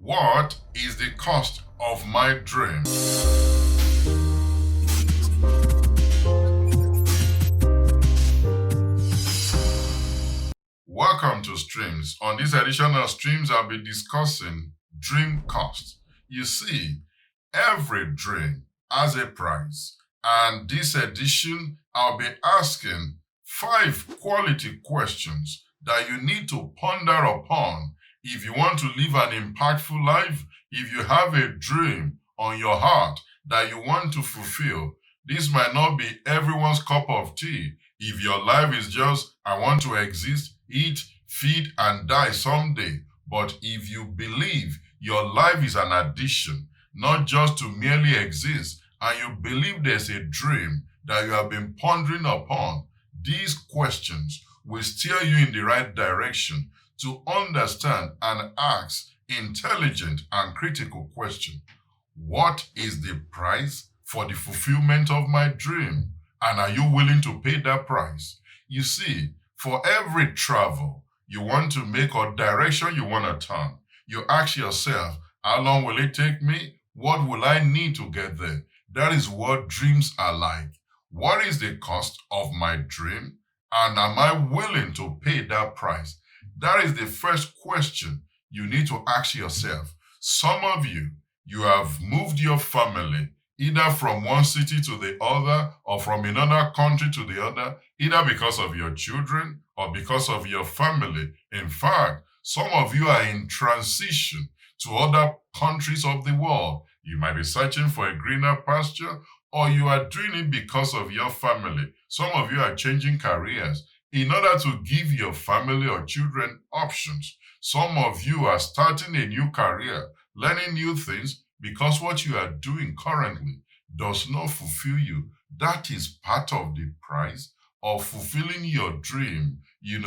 What is the cost of my dream? Welcome to Streams. On this edition of Streams, I'll be discussing dream cost. You see, every dream has a price. And this edition, I'll be asking 5 quality questions that you need to ponder upon if you want to live an impactful life, if you have a dream on your heart that you want to fulfill. This might not be everyone's cup of tea. If your life is just, I want to exist, eat, feed, and die someday. But if you believe your life is an addition, not just to merely exist, and you believe there's a dream that you have been pondering upon, these questions will steer you in the right direction to understand and ask intelligent and critical questions. What is the price for the fulfillment of my dream? And are you willing to pay that price? You see, for every travel you want to make or direction you want to turn, you ask yourself, how long will it take me? What will I need to get there? That is what dreams are like. What is the cost of my dream? And am I willing to pay that price? That is the first question you need to ask yourself. Some of you have moved your family either from one city to the other or from another country to the other, either because of your children or because of your family. In fact, some of you are in transition to other countries of the world. You might be searching for a greener pasture, or you are doing it because of your family. Some of you are changing careers in order to give your family or children options. Some of you are starting a new career, learning new things because what you are doing currently does not fulfill you. That is part of the price of fulfilling your dream. You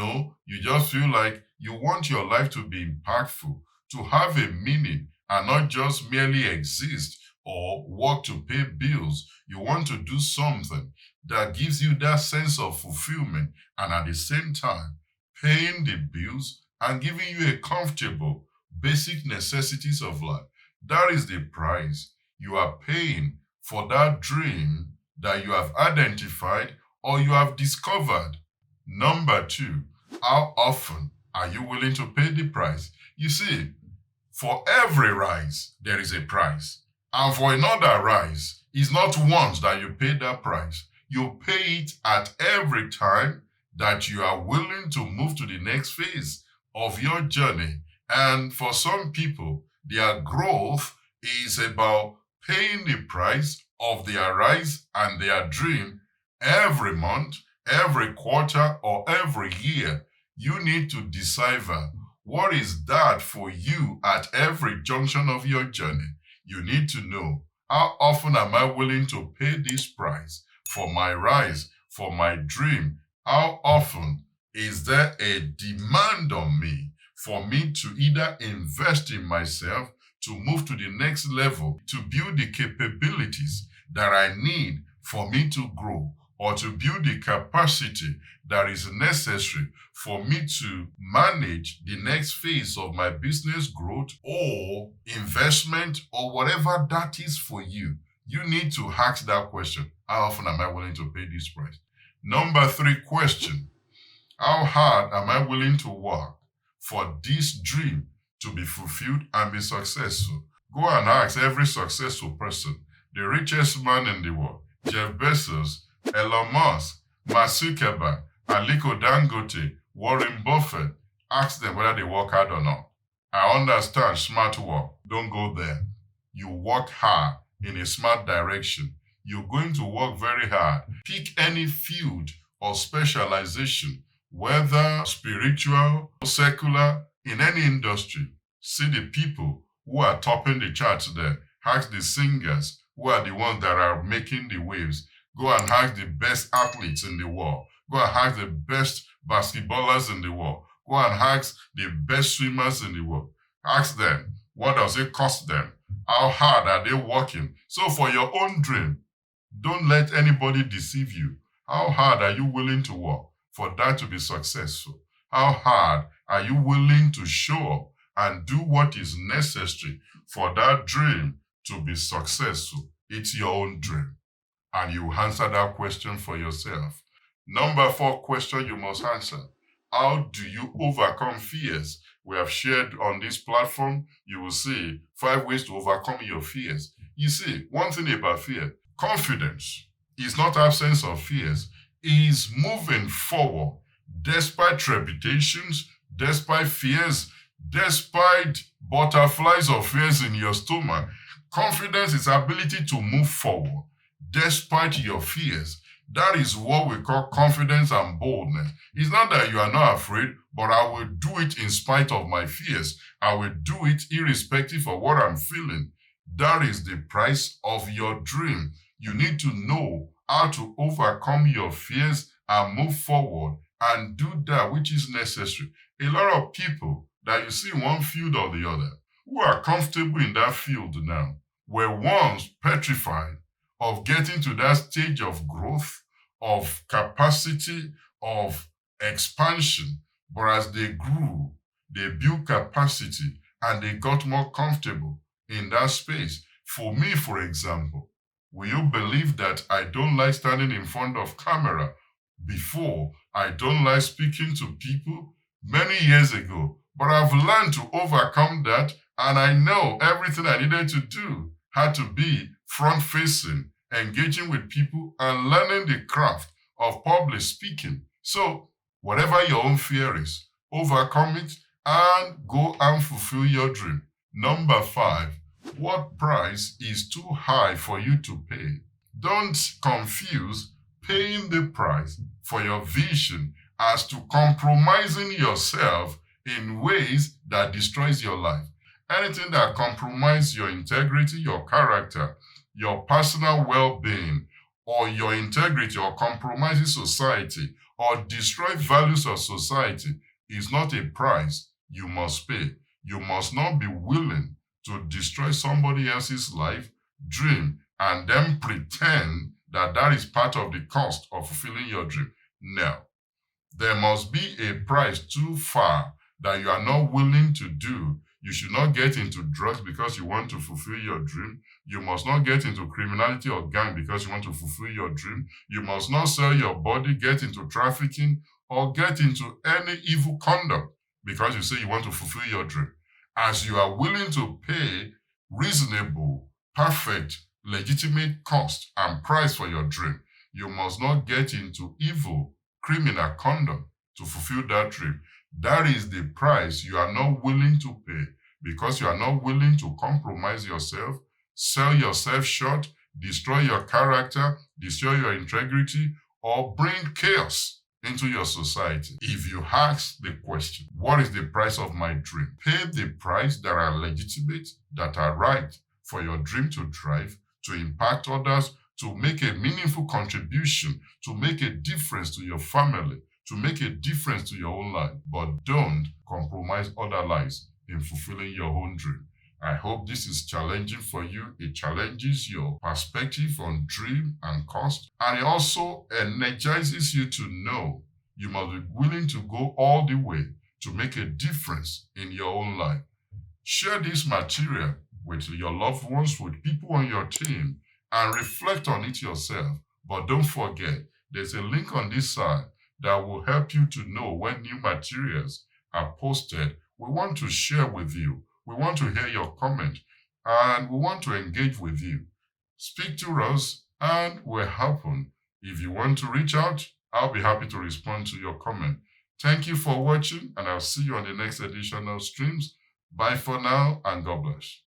just feel like you want your life to be impactful, to have a meaning, and not just merely exist or work to pay bills. You want to do something that gives you that sense of fulfillment and at the same time paying the bills and giving you a comfortable basic necessities of life. That is the price you are paying for that dream that you have identified or you have discovered. Number 2, how often are you willing to pay the price? You see, for every rise, there is a price. And for another rise, it's not once that you pay that price. You pay it at every time that you are willing to move to the next phase of your journey. And for some people, their growth is about paying the price of their rise and their dream every month, every quarter, or every year. You need to decipher what is that for you at every junction of your journey. You need to know, how often am I willing to pay this price for my rise, for my dream? How often is there a demand on me for me to either invest in myself, to move to the next level, to build the capabilities that I need for me to grow, or to build the capacity that is necessary for me to manage the next phase of my business growth or investment or whatever that is for you? You need to ask that question. How often am I willing to pay this price? Number 3 question. How hard am I willing to work for this dream to be fulfilled and be successful? Go and ask every successful person, the richest man in the world, Jeff Bezos, Elon Musk, Mark Zuckerberg, Aliko Dangote, Warren Buffett. Ask them whether they work hard or not. I understand smart work. Don't go there. You work hard in a smart direction. You're going to work very hard. Pick any field or specialization, whether spiritual, secular, in any industry. See the people who are topping the charts there. Ask the singers who are the ones that are making the waves. Go and ask the best athletes in the world. Go and ask the best basketballers in the world. Go and ask the best swimmers in the world. Ask them, what does it cost them? How hard are they working? So for your own dream, don't let anybody deceive you. How hard are you willing to work for that to be successful? How hard are you willing to show up and do what is necessary for that dream to be successful. It's your own dream, and you answer that question for yourself. Number 4 question you must answer: how do you overcome fears? We have shared on this platform, you will see 5 ways to overcome your fears. You see, one thing about fear: confidence is not absence of fears, is moving forward despite trepidatious, despite fears, despite butterflies or fears in your stomach. Confidence is ability to move forward despite your fears. That is what we call confidence and boldness. It's not that you are not afraid, but I will do it in spite of my fears. I will do it irrespective of what I'm feeling. That is the price of your dream. You need to know how to overcome your fears and move forward and do that which is necessary. A lot of people that you see in one field or the other who are comfortable in that field now were once petrified of getting to that stage of growth, of capacity, of expansion. But as they grew, they built capacity and they got more comfortable in that space. For me, for example, will you believe that I don't like standing in front of camera? Before, I don't like speaking to people many years ago, but I've learned to overcome that, and I know everything I needed to do had to be front-facing, engaging with people, and learning the craft of public speaking. So, whatever your own fear is, overcome it and go and fulfill your dream. Number 5, what price is too high for you to pay? Don't confuse paying the price for your vision as to compromising yourself in ways that destroys your life. Anything that compromises your integrity, your character, your personal well-being, or your integrity, or compromises society, or destroy values of society is not a price you must pay. You must not be willing to destroy somebody else's life, dream, and then pretend that that is part of the cost of fulfilling your dream. No. There must be a price too far that you are not willing to do. You should not get into drugs because you want to fulfill your dream. You must not get into criminality or gang because you want to fulfill your dream. You must not sell your body, get into trafficking, or get into any evil conduct because you say you want to fulfill your dream. As you are willing to pay reasonable, perfect, legitimate cost and price for your dream, you must not get into evil, criminal conduct to fulfill that dream. That is the price you are not willing to pay because you are not willing to compromise yourself, sell yourself short, destroy your character, destroy your integrity, or bring chaos into your society. If you ask the question, what is the price of my dream? Pay the price that are legitimate, that are right for your dream to drive, to impact others, to make a meaningful contribution, to make a difference to your family, to make a difference to your own life. But don't compromise other lives in fulfilling your own dream. I hope this is challenging for you. It challenges your perspective on dream and cost. And it also energizes you to know you must be willing to go all the way to make a difference in your own life. Share this material with your loved ones, with people on your team, and reflect on it yourself. But don't forget, there's a link on this side that will help you to know when new materials are posted. We want to share with you. We want to hear your comment, and we want to engage with you. Speak to us, and we're open. If you want to reach out, I'll be happy to respond to your comment. Thank you for watching, and I'll see you on the next edition of Streams. Bye for now, and God bless.